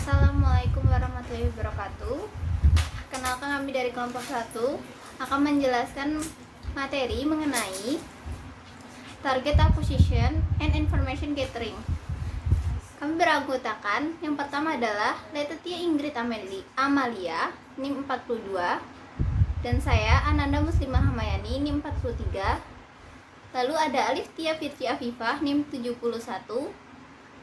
Assalamualaikum warahmatullahi wabarakatuh. Kenalkan, kami dari kelompok 1 akan menjelaskan materi mengenai target acquisition and information gathering. Kami beranggotakan, yang pertama adalah Letitia Ingrid Amalia NIM 42, dan saya Ananda Muslimah Hamayani NIM 43. Lalu ada Alif Tia Fitri Afifah NIM 71,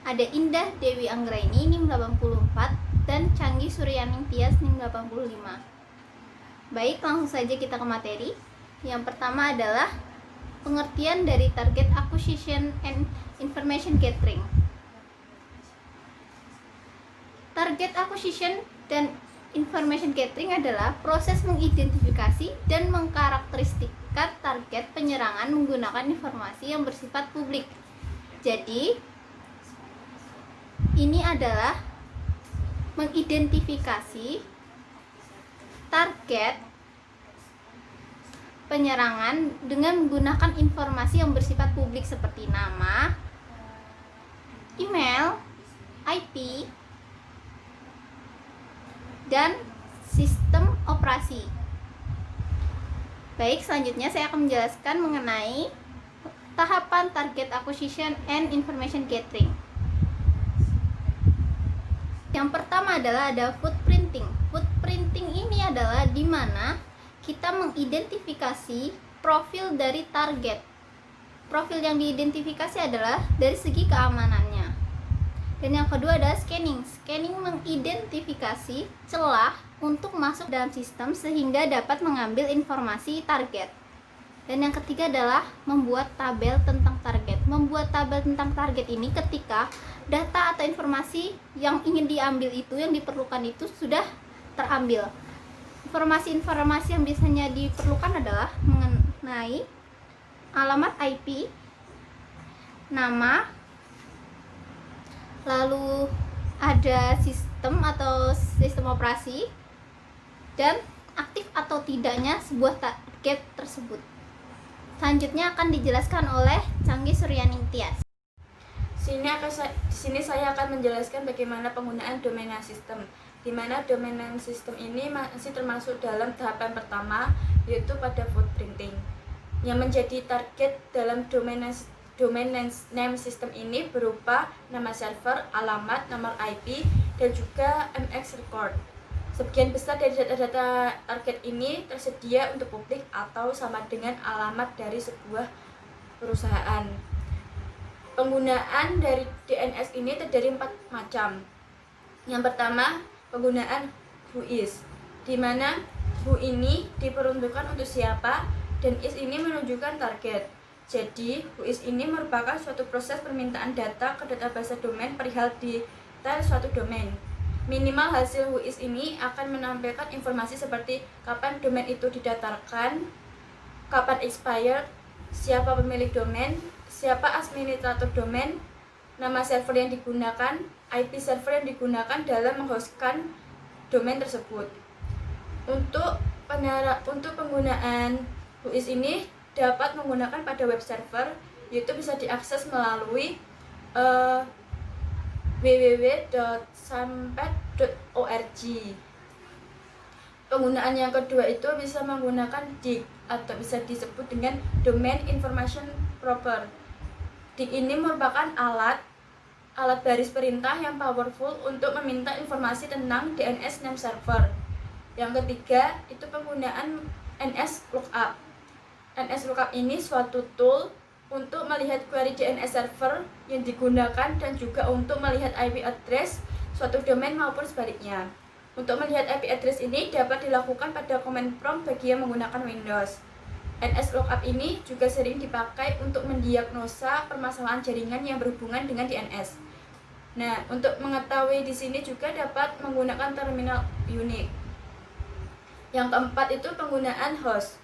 ada Indah Dewi Anggraini NIM 84, dan Canggih Suryaning Tias NIM 85. Baik, langsung saja kita ke materi. Yang pertama adalah pengertian dari target acquisition and information gathering. Target acquisition dan information gathering adalah proses mengidentifikasi dan mengkarakteristikkan target penyerangan menggunakan informasi yang bersifat publik. Jadi, ini adalah mengidentifikasi target penyerangan dengan menggunakan informasi yang bersifat publik seperti nama, email, IP, dan sistem operasi. Baik, selanjutnya saya akan menjelaskan mengenai tahapan target acquisition and information gathering. Yang pertama adalah ada footprinting. Footprinting ini adalah di mana kita mengidentifikasi profil dari target. Profil yang diidentifikasi adalah dari segi keamanannya. Dan yang kedua adalah scanning. Scanning mengidentifikasi celah untuk masuk dalam sistem sehingga dapat mengambil informasi target. Dan yang ketiga adalah membuat tabel tentang target. Membuat tabel tentang target ini ketika data atau informasi yang ingin diambil itu, yang diperlukan itu sudah terambil. Informasi-informasi yang biasanya diperlukan adalah mengenai alamat IP, nama, lalu ada sistem atau sistem operasi, dan aktif atau tidaknya sebuah target tersebut. Selanjutnya akan dijelaskan oleh Canggih Suryaning Tias. Di sini saya akan menjelaskan bagaimana penggunaan domain name system, di mana domain name system ini masih termasuk dalam tahapan pertama, yaitu pada footprinting. Yang menjadi target dalam domain name system ini berupa nama server, alamat, nomor IP, dan juga MX record. Sebagian besar dari data-data target ini tersedia untuk publik atau sama dengan alamat dari sebuah perusahaan. Penggunaan dari DNS ini terdiri 4 macam. Yang pertama, penggunaan whois, di mana who ini diperuntukkan untuk siapa dan is ini menunjukkan target. Jadi, whois ini merupakan suatu proses permintaan data ke database domain perihal detail suatu domain. Minimal hasil whois ini akan menampilkan informasi seperti kapan domain itu didatarkan, kapan expired, siapa pemilik domain, siapa administrator domain, nama server yang digunakan, IP server yang digunakan dalam menghostkan domain tersebut. Untuk penggunaan whois ini dapat menggunakan pada web server, yaitu bisa diakses melalui www.sampet.org. Penggunaan yang kedua itu bisa menggunakan DIG atau bisa disebut dengan Domain Information Proper. DIG ini merupakan alat baris perintah yang powerful untuk meminta informasi tentang DNS name server. Yang ketiga itu penggunaan NS Lookup. NS Lookup ini suatu tool untuk melihat query DNS server yang digunakan dan juga untuk melihat IP address suatu domain maupun sebaliknya. Untuk melihat IP address ini dapat dilakukan pada command prompt bagi yang menggunakan Windows. NS Lookup ini juga sering dipakai untuk mendiagnosa permasalahan jaringan yang berhubungan dengan DNS. Nah, untuk mengetahui di sini juga dapat menggunakan terminal unik. Yang keempat itu penggunaan host.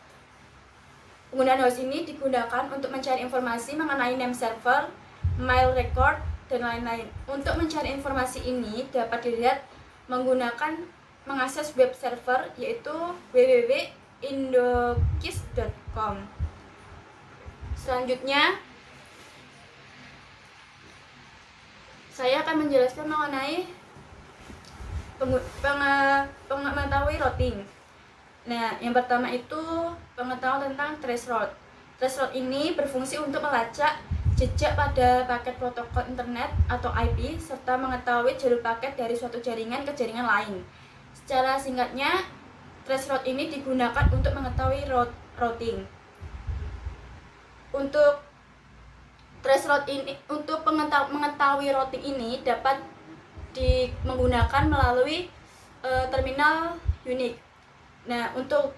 Penggunaan host ini digunakan untuk mencari informasi mengenai name server, mail record, dan lain-lain. Untuk mencari informasi ini dapat dilihat mengakses web server yaitu www.indokis.com. Selanjutnya, saya akan menjelaskan mengenai mengetahui routing. Nah, yang pertama itu pengetahuan tentang threshold. Threshold ini berfungsi untuk melacak jejak pada paket protokol internet atau IP serta mengetahui jalur paket dari suatu jaringan ke jaringan lain. Secara singkatnya, threshold ini digunakan untuk mengetahui routing. Untuk threshold ini, untuk mengetahui routing ini dapat menggunakan melalui terminal unik. Nah, untuk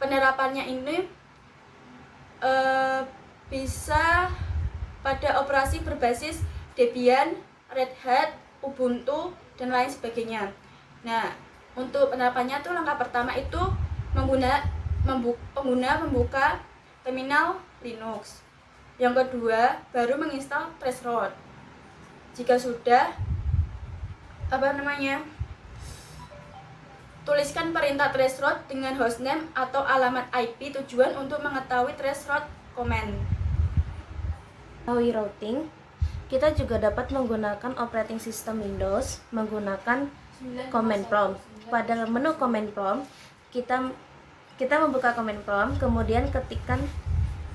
penerapannya ini bisa pada operasi berbasis Debian, Red Hat, Ubuntu, dan lain sebagainya. Nah, untuk penerapannya tuh langkah pertama itu pengguna membuka terminal Linux. Yang kedua, baru menginstal Threshold. Jika sudah, tuliskan perintah threshold dengan hostname atau alamat IP tujuan untuk mengetahui threshold command. Mengetahui routing, kita juga dapat menggunakan operating system Windows menggunakan command prompt. Pada menu command prompt, kita membuka command prompt, kemudian ketikkan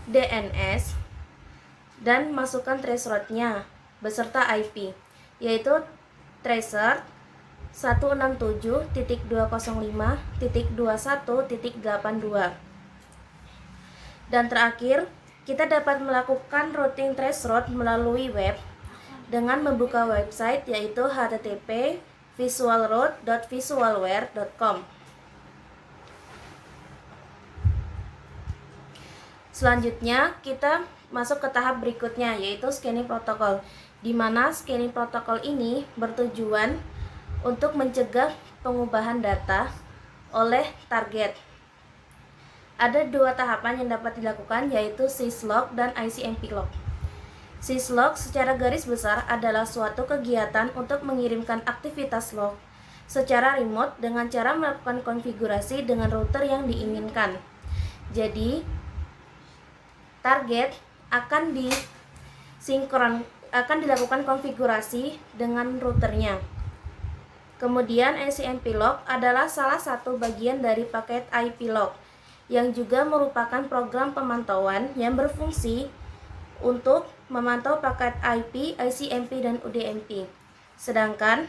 DNS dan masukkan threshold-nya beserta IP, yaitu tracer 167.205.21.82. Dan terakhir, kita dapat melakukan routing threshold melalui web dengan membuka website yaitu http://visualroute.visualware.com. Selanjutnya, kita masuk ke tahap berikutnya yaitu scanning protokol, di mana scanning protokol ini bertujuan untuk mencegah pengubahan data oleh target. Ada dua tahapan yang dapat dilakukan yaitu syslog dan ICMP log. Syslog secara garis besar adalah suatu kegiatan untuk mengirimkan aktivitas log secara remote dengan cara melakukan konfigurasi dengan router yang diinginkan. Jadi, target akan dilakukan konfigurasi dengan routernya. Kemudian ICMP log adalah salah satu bagian dari paket IP log yang juga merupakan program pemantauan yang berfungsi untuk memantau paket IP, ICMP, dan UDMP. Sedangkan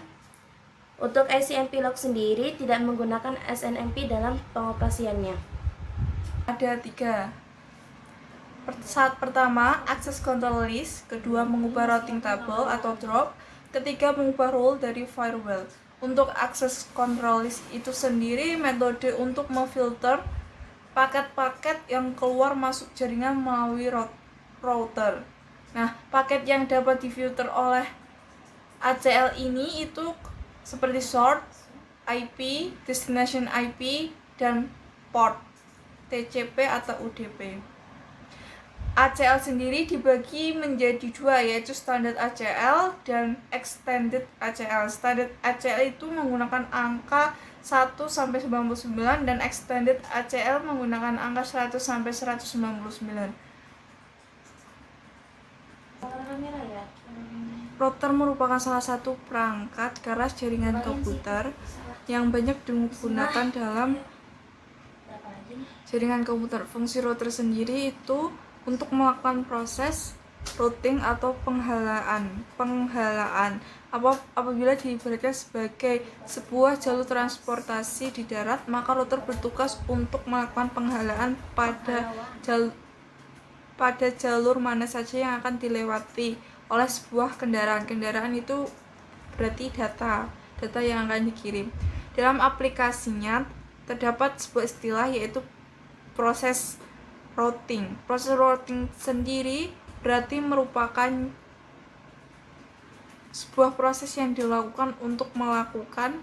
untuk ICMP log sendiri tidak menggunakan SNMP dalam pengoperasiannya. Ada 3. Saat pertama, access control list. Kedua, mengubah routing table atau drop. Ketiga, mengubah role dari firewall. Untuk access control list itu sendiri metode untuk memfilter paket-paket yang keluar masuk jaringan melalui router. Nah, paket yang dapat difilter oleh ACL ini itu seperti source, IP, destination IP, dan port, TCP atau UDP. ACL sendiri dibagi menjadi dua, yaitu standard ACL dan extended ACL. Standard ACL itu menggunakan angka 1-99 dan extended ACL menggunakan angka 100-199. Router merupakan salah satu perangkat keras jaringan komputer yang banyak digunakan dalam jaringan komputer. Fungsi router sendiri itu untuk melakukan proses routing atau penghalaan. Apabila diibaratkan sebagai sebuah jalur transportasi di darat, maka router bertugas untuk melakukan penghalaan pada jalur mana saja yang akan dilewati oleh sebuah kendaraan. Kendaraan itu berarti data yang akan dikirim. Dalam aplikasinya terdapat sebuah istilah yaitu proses routing. Proses routing sendiri berarti merupakan sebuah proses yang dilakukan untuk melakukan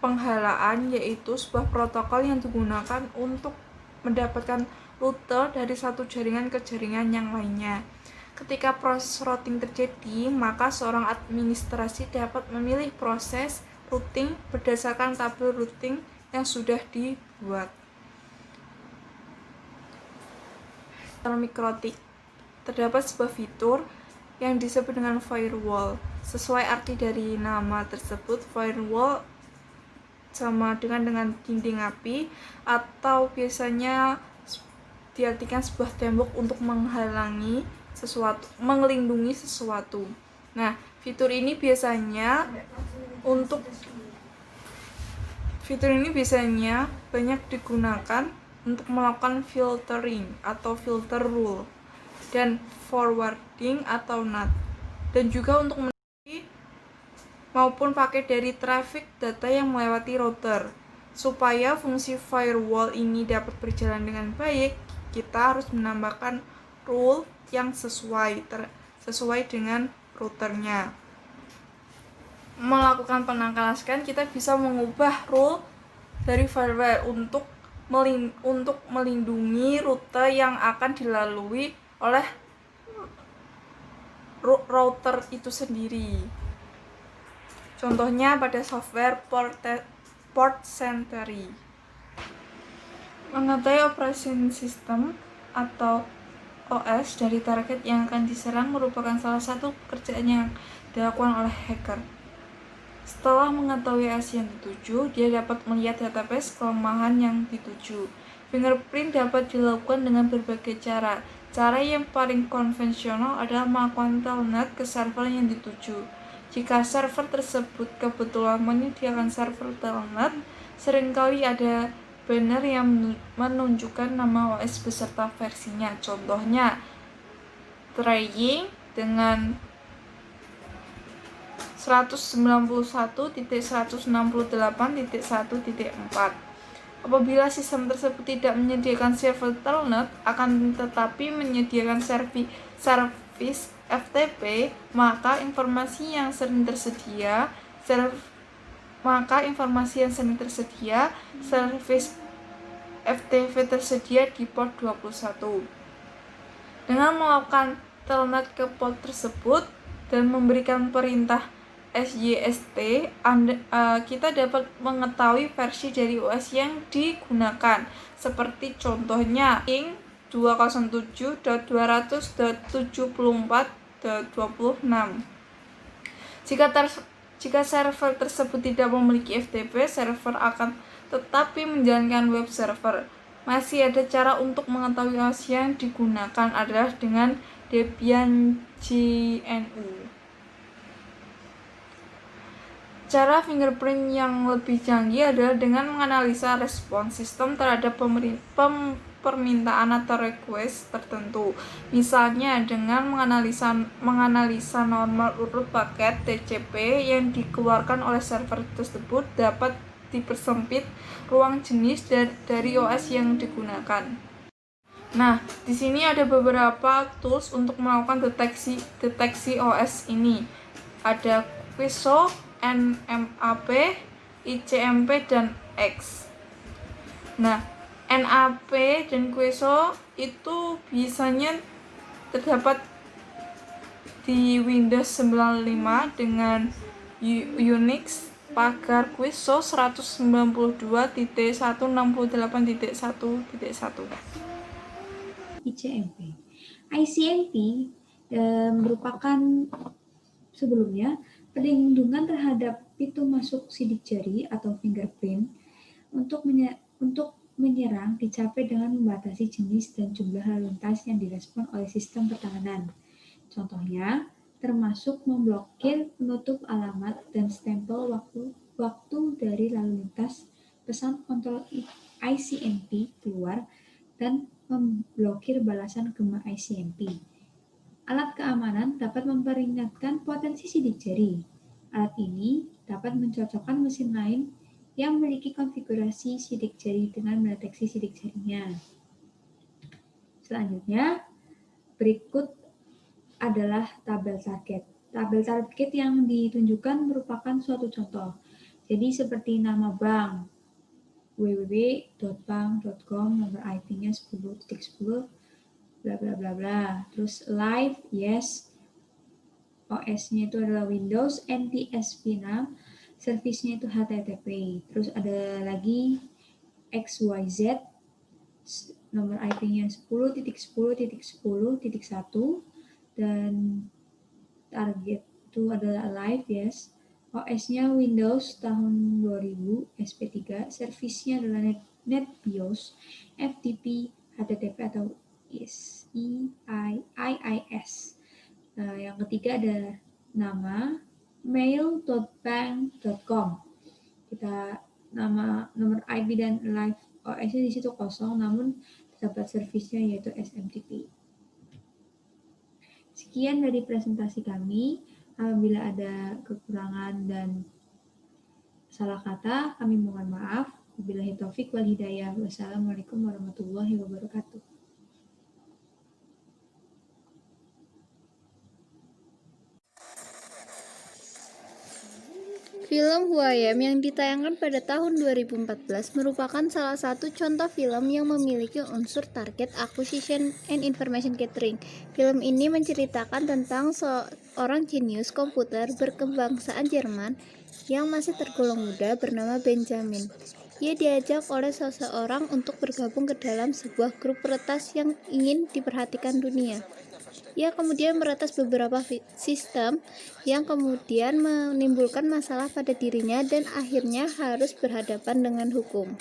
penghalaan, yaitu sebuah protokol yang digunakan untuk mendapatkan rute dari satu jaringan ke jaringan yang lainnya. Ketika proses routing terjadi, maka seorang administrasi dapat memilih proses routing berdasarkan tabel routing yang sudah dibuat. Mikrotik. Terdapat sebuah fitur yang disebut dengan firewall. Sesuai arti dari nama tersebut, firewall sama dengan dinding api, atau biasanya diartikan sebuah tembok untuk menghalangi sesuatu, melindungi sesuatu. Nah, fitur ini biasanya banyak digunakan untuk melakukan filtering atau filter rule dan forwarding atau NAT, dan juga untuk mencari maupun pakai dari traffic data yang melewati router. Supaya fungsi firewall ini dapat berjalan dengan baik, kita harus menambahkan rule yang sesuai dengan routernya. Melakukan penangkalan scan, kita bisa mengubah rule dari firewall untuk melindungi rute yang akan dilalui oleh router itu sendiri. Contohnya pada software Portcentery. Mengetahui operation system atau OS dari target yang akan diserang merupakan salah satu pekerjaan yang dilakukan oleh hacker. Setelah mengetahui OS yang dituju, dia dapat melihat database kelemahan yang dituju. Fingerprint dapat dilakukan dengan berbagai cara. Cara yang paling konvensional adalah melakukan telnet ke server yang dituju. Jika server tersebut kebetulan menyediakan server telnet, seringkali ada banner yang menunjukkan nama OS beserta versinya. Contohnya, trying dengan 191.168.1.4. Apabila sistem tersebut tidak menyediakan server telnet, akan tetapi menyediakan service FTP, maka informasi yang sering tersedia service FTP tersedia di port 21. Dengan melakukan telnet ke port tersebut dan memberikan perintah SYST, kita dapat mengetahui versi dari OS yang digunakan, seperti contohnya ing 207.200.74.26. Jika server tersebut tidak memiliki FTP, server akan tetapi menjalankan web server. Masih ada cara untuk mengetahui OS yang digunakan adalah dengan Debian GNU. Cara fingerprint yang lebih canggih adalah dengan menganalisa respons sistem terhadap permintaan atau request tertentu. Misalnya dengan menganalisa normal urut paket TCP yang dikeluarkan oleh server tersebut dapat dipersempit ruang jenis dari OS yang digunakan. Nah, di sini ada beberapa tools untuk melakukan deteksi OS ini. Ada QSO, NMAP, ICMP, dan X. Nah, NAP dan QSO itu biasanya terdapat di Windows 95 dengan Unix pagar QSO 192.168.1.1. ICMP. ICMP merupakan sebelumnya perlindungan terhadap pintu masuk sidik jari atau fingerprint untuk menyerang dicapai dengan membatasi jenis dan jumlah lalu lintas yang direspon oleh sistem pertahanan. Contohnya, termasuk memblokir penutup alamat dan stempel waktu dari lalu lintas pesan kontrol ICMP keluar dan memblokir balasan gema ICMP. Alat keamanan dapat memperingatkan potensi sidik jari. Alat ini dapat mencocokkan mesin lain yang memiliki konfigurasi sidik jari dengan mendeteksi sidik jarinya. Selanjutnya, berikut adalah tabel target. Tabel target yang ditunjukkan merupakan suatu contoh. Jadi seperti nama bank, www.bank.com, nomor IP-nya 10.10, bla bla bla bla. Terus live, yes. OS-nya itu adalah Windows, NTSP6, service-nya itu HTTP. Terus ada lagi XYZ, nomor IP-nya 10.10.10.1, dan target itu adalah live, yes. OS-nya Windows tahun 2000, SP3, servisnya adalah NetBIOS, FTP, HTTP atau IIS. Yang ketiga ada nama mail.bank.com. Kita nomor IP dan live OS-nya di situ kosong, namun terdapat servisnya yaitu SMTP. Sekian dari presentasi kami. Apabila ada kekurangan dan salah kata, kami mohon maaf. Wabillahi taufik wal hidayah. Wassalamualaikum warahmatullahi wabarakatuh. Film Who I Am yang ditayangkan pada tahun 2014 merupakan salah satu contoh film yang memiliki unsur target acquisition and information gathering. Film ini menceritakan tentang seorang jenius komputer berkebangsaan Jerman yang masih tergolong muda bernama Benjamin. Ia diajak oleh seseorang untuk bergabung ke dalam sebuah grup peretas yang ingin diperhatikan dunia. Ia kemudian meretas beberapa sistem yang kemudian menimbulkan masalah pada dirinya dan akhirnya harus berhadapan dengan hukum.